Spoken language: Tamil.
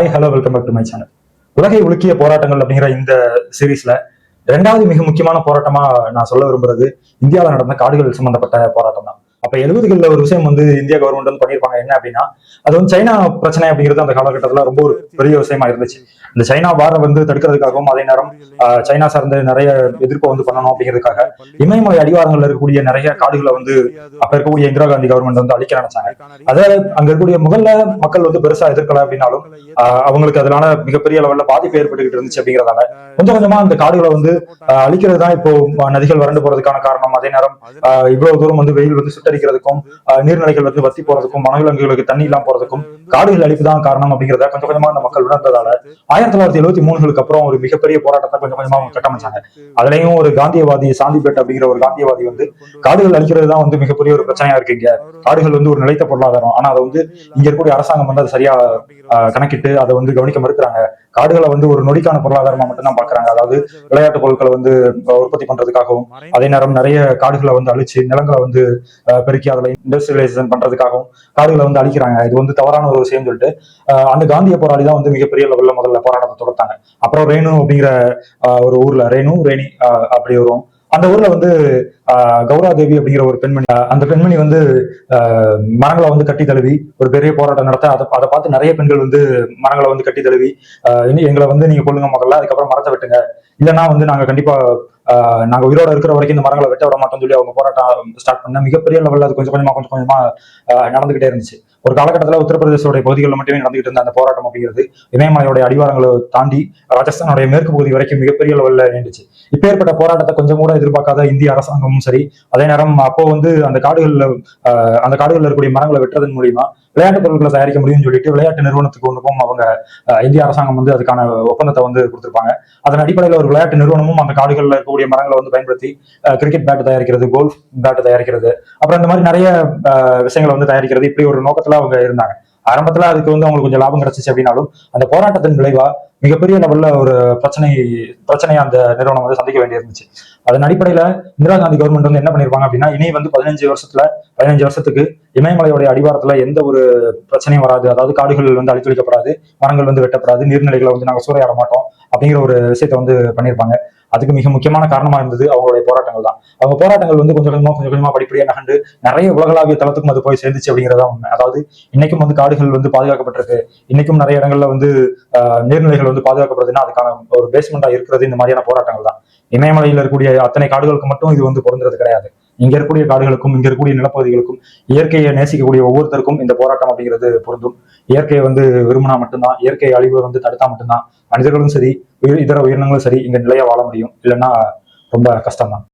Hi hello welcome back to my channel. உலகை உலுக்கிய போராட்டங்கள் அப்படிங்கிற இந்த சீரீஸ்ல ரெண்டாவது மிக முக்கியமான போராட்டமா நான் சொல்ல விரும்புறது இந்தியாவில் நடந்த காடுகள் சம்பந்தப்பட்ட போராட்டம் தான். அப்ப 70களில் ஒரு விஷயம் இந்தியா கவர்மெண்ட் பண்ணியிருப்பாங்க. என்ன அப்படின்னா, அது சைனா பிரச்சனை அப்படிங்கிறது அந்த காலகட்டத்துல ரொம்ப ஒரு பெரிய விஷயமா இருந்துச்சு. இந்த சைனா வாரை தடுக்கிறதுக்காகவும் அதே நேரம் சைனா சார்ந்த நிறைய எதிர்ப்பை பண்ணணும் அப்படிங்கிறதுக்காக இமயமலை அடிவாரங்கள்ல இருக்கக்கூடிய நிறைய காடுகளை அப்ப இருக்கக்கூடிய இந்திரா காந்தி கவர்மெண்ட் அழிக்க நினைச்சாங்க. அதை அங்க இருக்கக்கூடிய முதல்ல மக்கள் பெருசா எதிர்க்கல அப்படின்னாலும் அவங்களுக்கு அதனால மிகப்பெரிய லெவல்ல பாதிப்பு ஏற்பட்டுக்கிட்டு இருந்துச்சு. அப்படிங்கிறதால கொஞ்சம் கொஞ்சமா அந்த காடுகளை அழிக்கிறது தான் இப்போ நதிகள் வறண்டு போறதுக்கான காரணம். அதே நேரம் இவ்வளவு தூரம் வெயில் சுட்டரிக்கிறதுக்கும் நீர்நிலைகள் வத்தி போறதுக்கும் வனவிலங்குகளுக்கு தண்ணி இல்லாம போறதுக்கும் காடுகள் அழிப்பு தான் காரணம் அப்படிங்கிறத கொஞ்சம் கொஞ்சமா அந்த மக்கள் உணர்ந்ததால 1973களுக்கு அப்புறம் ஒரு மிகப்பெரிய போராட்டத்தை கொஞ்சம் கொஞ்சமா கட்டமைச்சாங்க. அதுலயும் ஒரு காந்தியவாதி சாந்திபேட் அப்படிங்கிற ஒரு காந்தியவாதி காடுகள் அழிக்கிறது தான் மிகப்பெரிய ஒரு பிரச்சனையா இருக்கு. இங்க காடுகள் ஒரு நிலைத்த பொருளாதாரம். ஆனா அதை இங்க இருக்கக்கூடிய அரசாங்கம் அதை சரியா கணக்கிட்டு அதை கவனிக்க மறுக்கிறாங்க. காடுகளை ஒரு நொடிக்கான பொருளாதாரமா மட்டும்தான் பாக்குறாங்க. அதாவது விளையாட்டு பொருட்களை உற்பத்தி பண்றதுக்காகவும் அதே நேரம் நிறைய காடுகளை அழிச்சு நிலங்களை பெருக்கி அதுல இண்டஸ்ட்ரியலைசேஷன் பண்றதுக்காகவும் காடுகளை அழிக்கிறாங்க. இது தவறான ஒரு விஷயம் சொல்லிட்டு அந்த காந்திய போராளி தான் மிகப்பெரிய லெவல்ல முதல்ல போராட்டத்தை தொடர்த்தாங்க. அப்புறம் ரேணு அப்படிங்கிற ஒரு ஊர்ல ரேணி அப்படி வரும். அந்த ஊர்ல கௌரா தேவி அப்படிங்கிற ஒரு பெண்மணி, அந்த பெண்மணி மரங்களை கட்டி தழுவி ஒரு பெரிய போராட்டம் நடத்த அதை பார்த்து நிறைய பெண்கள் மரங்களை கட்டி தழுவி எங்களை நீங்க கொள்ளுங்க முதல்ல, அதுக்கப்புறம் மரத்தை வெட்டுங்க, இல்லைன்னா நாங்க கண்டிப்பா நாங்க உயிரோட இருக்கிற வரைக்கும் இந்த மரங்களை வெட்ட விட மாட்டோம்னு சொல்லி அவங்க போராட்டம் ஸ்டார்ட் பண்ண மிகப்பெரிய லெவல்ல அது கொஞ்சம் கொஞ்சமா நடந்துகிட்டே இருந்துச்சு. ஒரு காலகட்டத்தில் உத்தரப்பிரதேசோடைய பகுதிகளில் மட்டுமே நடந்துகிட்டு இருந்த அந்த போராட்டம் அப்படிங்கிறது இமயமலையோட அடிவாரங்களை தாண்டி ராஜஸ்தானுடைய மேற்கு பகுதி வரைக்கும் மிகப்பெரிய லெவல்ல நீண்டுச்சு. இப்ப ஏற்பட்ட போராட்டத்தை கொஞ்சம் கூட எதிர்பார்க்காத இந்திய அரசாங்கமும் சரி, அதே நேரம் அப்போ அந்த காடுகள்ல இருக்கக்கூடிய மரங்களை வெட்டுறதன் மூலியமா விளையாட்டு பொருட்களை தயாரிக்க முடியும்னு சொல்லிட்டு விளையாட்டு நிறுவனத்துக்கு அவங்க இந்திய அரசாங்கம் அதுக்கான ஒப்பந்தத்தை கொடுத்திருப்பாங்க. அதன் அடிப்படையில் ஒரு விளையாட்டு நிறுவனமும் அந்த காடுகளில் இருக்கக்கூடிய மரங்களை பயன்படுத்தி கிரிக்கெட் பேட் தயாரிக்கிறது, கோல்ஃப் பேட் தயாரிக்கிறது, அப்புறம் இந்த மாதிரி நிறைய விஷயங்களை தயாரிக்கிறது, இப்படி ஒரு நோக்கத்துல அவங்க இருந்தாங்க. ஆரம்பத்துல அதுக்கு அவங்களுக்கு கொஞ்சம் லாபம் கிடைச்சிச்சு அப்படின்னாலும் அந்த போராட்டத்தின் விளைவா மிகப்பெரிய லெவல்ல ஒரு பிரச்சனையை அந்த நிறுவனம் சந்திக்க வேண்டியிருந்துச்சு. அதன் அடிப்படையில இந்திரா காந்தி கவர்மெண்ட் என்ன பண்ணிருப்பாங்க அப்படின்னா, இனி 15 வருஷத்துக்கு இமயமலையோட அடிவாரத்துல எந்த ஒரு பிரச்சனையும் வராது. அதாவது காடுகள் அழித்தொழிக்கப்படாது, மரங்கள் வெட்டப்படாது, நீர்நிலைகளை நாங்க சூறையாட மாட்டோம் அப்படிங்கிற ஒரு விஷயத்த பண்ணிருப்பாங்க. அதுக்கு மிக முக்கியமான காரணமா இருந்தது அவங்களுடைய போராட்டங்கள் தான். அவங்க போராட்டங்கள் கொஞ்சம் கொஞ்சமா படிப்படியா நகண்டு நிறைய உலகளாவிய தளத்துக்கும் அது போய் சேர்ந்துச்சு அப்படிங்கிறதா உண்மை. அதாவது இன்னைக்கும் காடுகள் பாதுகாக்கப்பட்டிருக்கு. இன்னைக்கும் நிறைய இடங்கள்ல நீர்நிலைகள் பாதுகாக்கப்படுதுன்னா அதுக்கான ஒரு பேஸ்மெண்டா இருக்கிறது இந்த மாதிரியான போராட்டங்கள் தான். இமயமலையில இருக்கக்கூடிய அத்தனை காடுகளுக்கு மட்டும் இது பொருந்துறது கிடையாது. இங்க இருக்கக்கூடிய காடுகளுக்கும் இங்க இருக்கக்கூடிய நிலப்பகுதிகளுக்கும் இயற்கையை நேசிக்கக்கூடிய ஒவ்வொருத்தருக்கும் இந்த போராட்டம் அப்படிங்கிறது பொருந்தும். இயற்கையை விரும்பினா மட்டும்தான், இயற்கை அழிவு தடுத்தா மட்டும்தான் மனிதர்களும் சரி இதர உயிரினங்களும் சரி இங்க நிலையா வாழ முடியும். இல்லைன்னா ரொம்ப கஷ்டம் தான்.